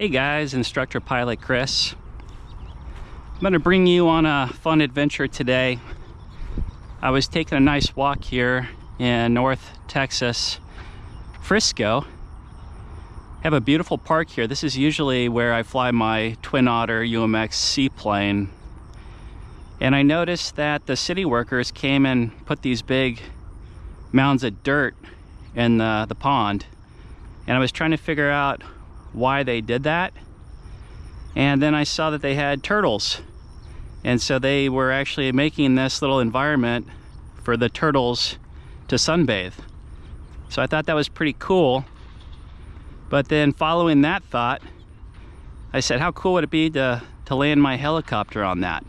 Hey guys, Instructor Pilot Chris. I'm going to bring you on a fun adventure today. I was taking a nice walk here in North Texas, Frisco. I have a beautiful park here. This is usually where I fly my Twin Otter UMX seaplane. And I noticed that the city workers came and put these big mounds of dirt in the pond. And I was trying to figure out why they did that, and then I saw that they had turtles, and so they were actually making this little environment for the turtles to sunbathe. So I thought that was pretty cool. But then following that thought, I said, how cool would it be to land my helicopter on that?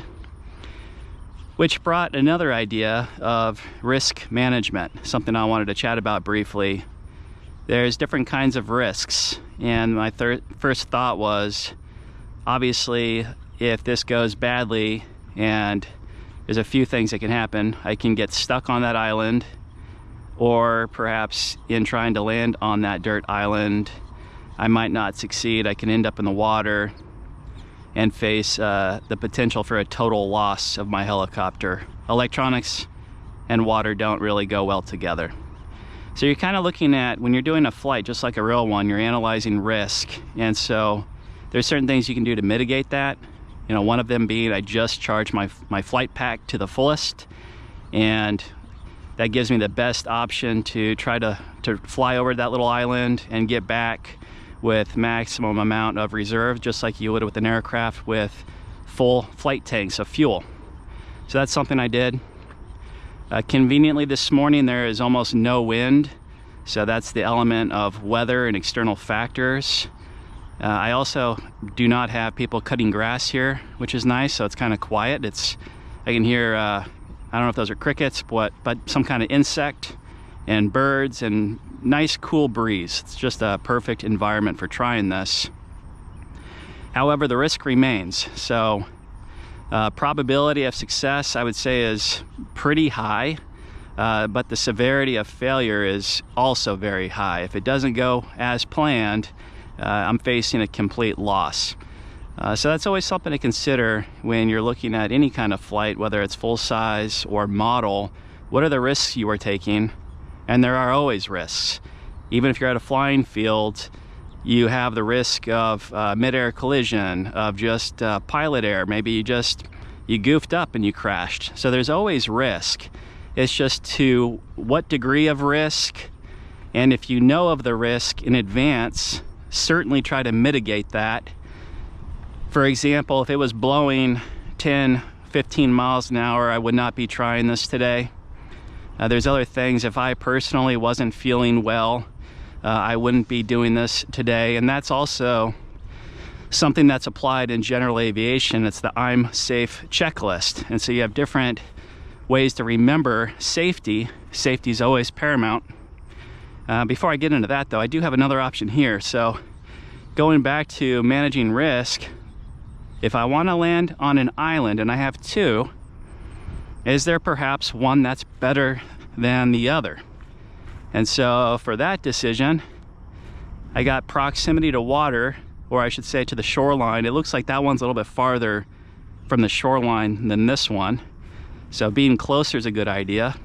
Which brought another idea of risk management, something I wanted to chat about briefly. There's different kinds of risks, and my first thought was, obviously, if this goes badly and there's a few things that can happen, I can get stuck on that island, or perhaps in trying to land on that dirt island, I might not succeed. I can end up in the water and face the potential for a total loss of my helicopter. Electronics and water don't really go well together. So you're kind of looking at, when you're doing a flight, just like a real one, you're analyzing risk. And so there's certain things you can do to mitigate that. You know, one of them being I just charge my flight pack to the fullest. And that gives me the best option to try to fly over that little island and get back with maximum amount of reserve, just like you would with an aircraft with full flight tanks of fuel. So that's something I did. Conveniently this morning there is almost no wind, so that's the element of weather and external factors. I also do not have people cutting grass here, which is nice, so it's kind of quiet. I can hear, I don't know if those are crickets, but some kind of insect and birds and nice cool breeze. It's just a perfect environment for trying this. However, the risk remains. So probability of success, I would say, is pretty high, but the severity of failure is also very high. If it doesn't go as planned, I'm facing a complete loss. So that's always something to consider when you're looking at any kind of flight, whether it's full size or model. What are the risks you are taking? And there are always risks. Even if you're at a flying field, you have the risk of mid-air collision, of just pilot error. Maybe you goofed up and you crashed. So there's always risk. It's just to what degree of risk, and if you know of the risk in advance, certainly try to mitigate that. For example, if it was blowing 10, 15 miles an hour, I would not be trying this today. There's other things. If I personally wasn't feeling well, I wouldn't be doing this today. And that's also something that's applied in general aviation. It's the I'm safe checklist. And so you have different ways to remember safety. Safety is always paramount. Before I get into that though, I do have another option here. So going back to managing risk, if I want to land on an island, and I have two, is there perhaps one that's better than the other? And so for that decision, I got proximity to water, or I should say to the shoreline. It looks like that one's a little bit farther from the shoreline than this one. So being closer is a good idea.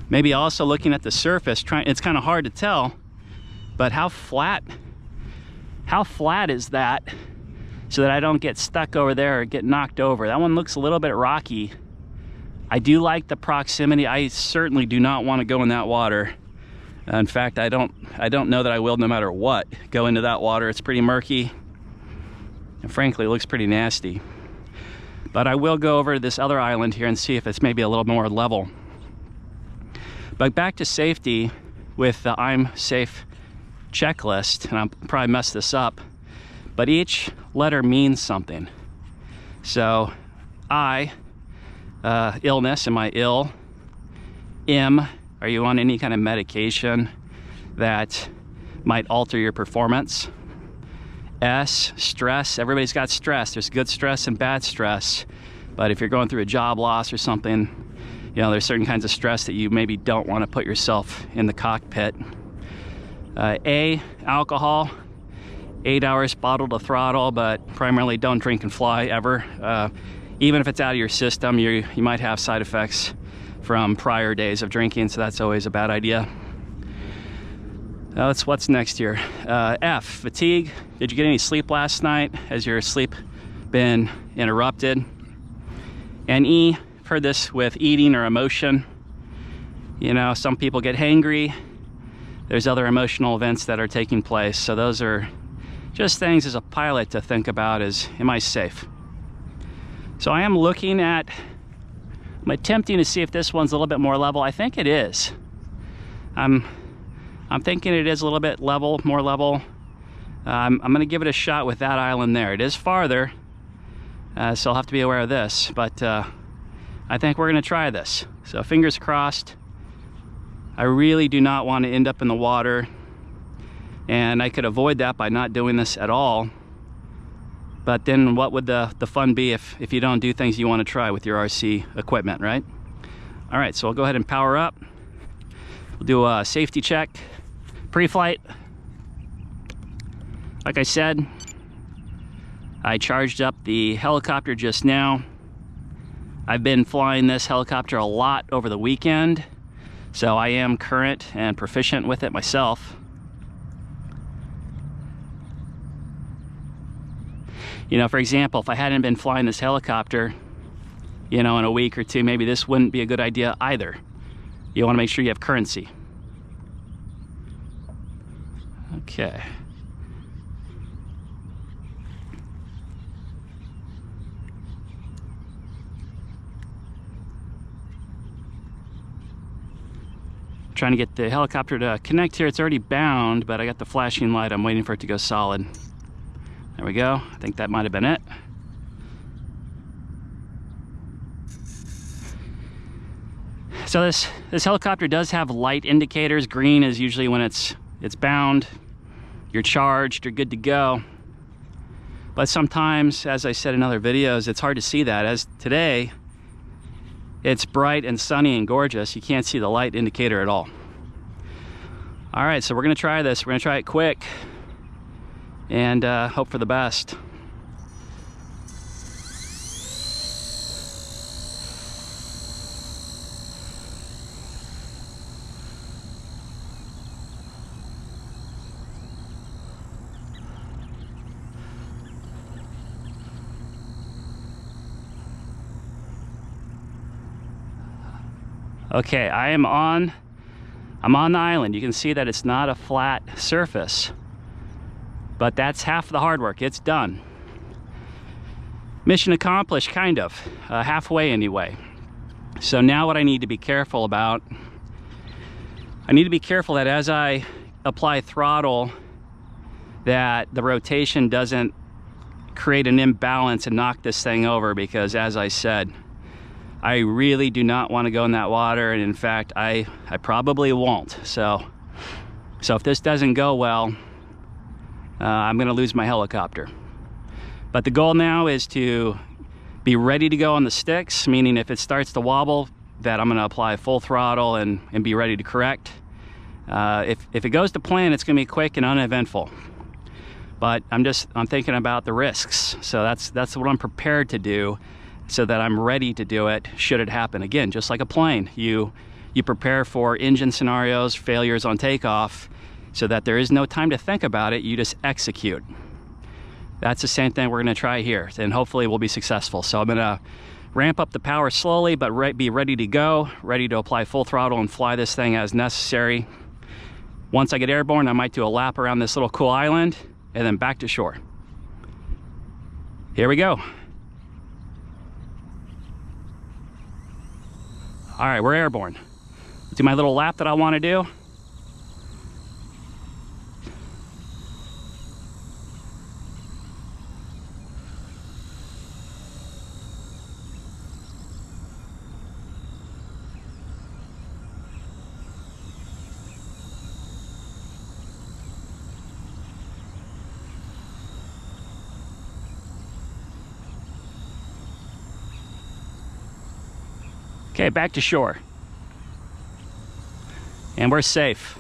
Maybe also looking at the surface, it's kind of hard to tell, but how flat is that so that I don't get stuck over there or get knocked over? That one looks a little bit rocky. I do like the proximity. I certainly do not want to go in that water. In fact, I don't know that I will, no matter what, go into that water. It's pretty murky, and frankly, it looks pretty nasty. But I will go over to this other island here and see if it's maybe a little more level. But back to safety with the I'm safe checklist, and I'll probably mess this up, but each letter means something. So I, illness, am I ill? M, are you on any kind of medication that might alter your performance? S, stress. Everybody's got stress. There's good stress and bad stress. But if you're going through a job loss or something, you know, there's certain kinds of stress that you maybe don't want to put yourself in the cockpit. A, alcohol. 8 hours bottle to throttle, but primarily don't drink and fly ever. Even if it's out of your system, you might have side effects from prior days of drinking, so that's always a bad idea. That's what's next here. F, fatigue. Did you get any sleep last night? Has your sleep been interrupted? And E, I've heard this with eating or emotion. You know, some people get hangry. There's other emotional events that are taking place. So those are just things as a pilot to think about is, am I safe? So I am looking at, I'm attempting to see if this one's a little bit more level. I think it is. I'm thinking it is a little bit level, more level. I'm gonna give it a shot with that island there. It is farther, so I'll have to be aware of this, but I think we're gonna try this. So fingers crossed. I really do not want to end up in the water, and I could avoid that by not doing this at all. But then what would the fun be if you don't do things you want to try with your RC equipment, right? All right, so I'll go ahead and power up. We'll do a safety check, pre-flight. Like I said, I charged up the helicopter just now. I've been flying this helicopter a lot over the weekend, so I am current and proficient with it myself. You know, for example, if I hadn't been flying this helicopter, you know, in a week or two, maybe this wouldn't be a good idea either. You want to make sure you have currency. Okay. Trying to get the helicopter to connect here. It's already bound, but I got the flashing light. I'm waiting for it to go solid. There we go. I think that might have been it. So this helicopter does have light indicators. Green is usually when it's bound, you're charged, you're good to go. But sometimes, as I said in other videos, it's hard to see that. As today, it's bright and sunny and gorgeous. You can't see the light indicator at all. All right, so we're gonna try this. We're gonna try it quick and hope for the best. Okay, I'm on the island. You can see that it's not a flat surface, but that's half the hard work. It's done. Mission accomplished, kind of, halfway anyway. So now what I need to be careful about, I need to be careful that as I apply throttle, that the rotation doesn't create an imbalance and knock this thing over, because as I said, I really do not want to go in that water, and in fact, I probably won't. So if this doesn't go well, I'm going to lose my helicopter. But the goal now is to be ready to go on the sticks, meaning if it starts to wobble, that I'm going to apply full throttle and be ready to correct. If it goes to plan, it's going to be quick and uneventful. But I'm thinking about the risks. So that's what I'm prepared to do, so that I'm ready to do it should it happen. Again, just like a plane, you prepare for engine scenarios, failures on takeoff, so that there is no time to think about it, you just execute. That's the same thing we're gonna try here, and hopefully we'll be successful. So I'm gonna ramp up the power slowly, but be ready to go, ready to apply full throttle and fly this thing as necessary. Once I get airborne, I might do a lap around this little cool island and then back to shore. Here we go. All right, we're airborne. Do my little lap that I want to do. Okay, back to shore. And we're safe.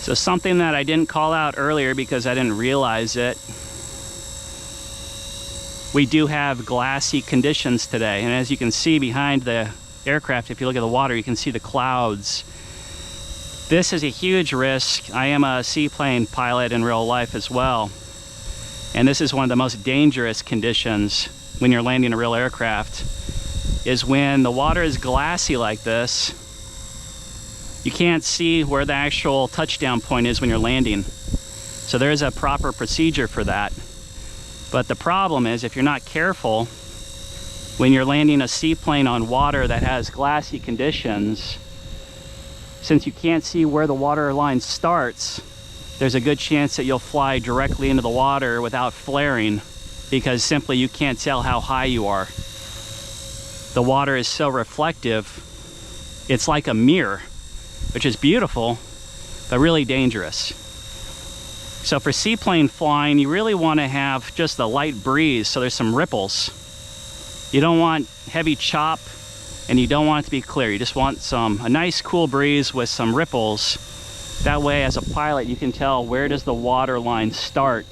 So something that I didn't call out earlier because I didn't realize it, we do have glassy conditions today. And as you can see behind the aircraft, if you look at the water, you can see the clouds. This is a huge risk. I am a seaplane pilot in real life as well. And this is one of the most dangerous conditions when you're landing a real aircraft, is when the water is glassy like this. You can't see where the actual touchdown point is when you're landing. So there is a proper procedure for that. But the problem is, if you're not careful, when you're landing a seaplane on water that has glassy conditions, since you can't see where the water line starts, there's a good chance that you'll fly directly into the water without flaring, because simply you can't tell how high you are. The water is so reflective, it's like a mirror, which is beautiful, but really dangerous. So for seaplane flying, you really want to have just a light breeze, so there's some ripples. You don't want heavy chop, and you don't want it to be clear. You just want a nice cool breeze with some ripples. That way, as a pilot, you can tell where does the water line start,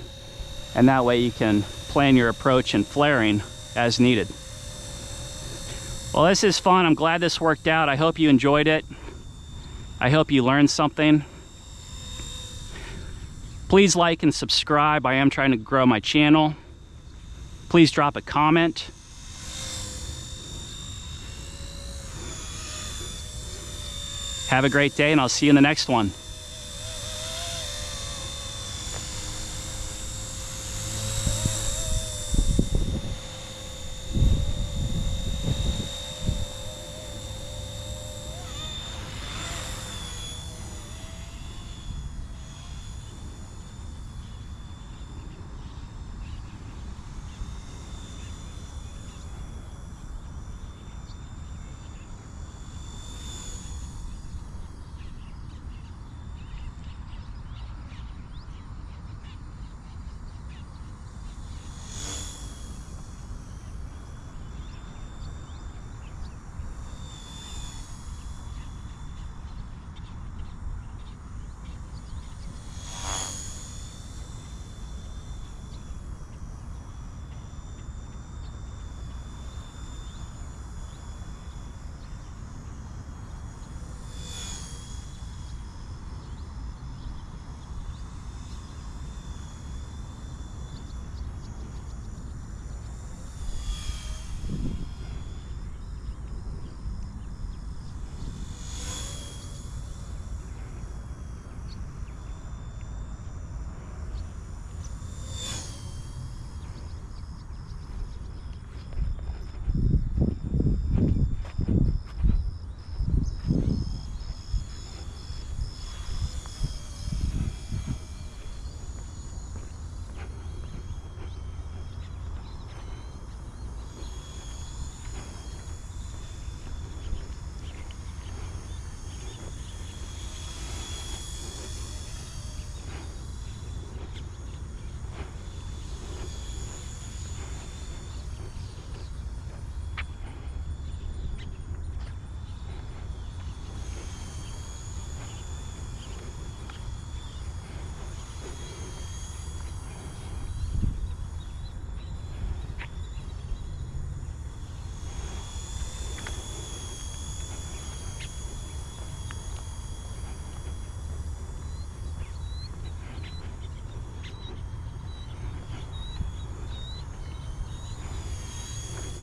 and that way you can plan your approach and flaring as needed. Well, this is fun. I'm glad this worked out. I hope you enjoyed it. I hope you learned something. Please like and subscribe. I am trying to grow my channel. Please drop a comment. Have a great day, and I'll see you in the next one.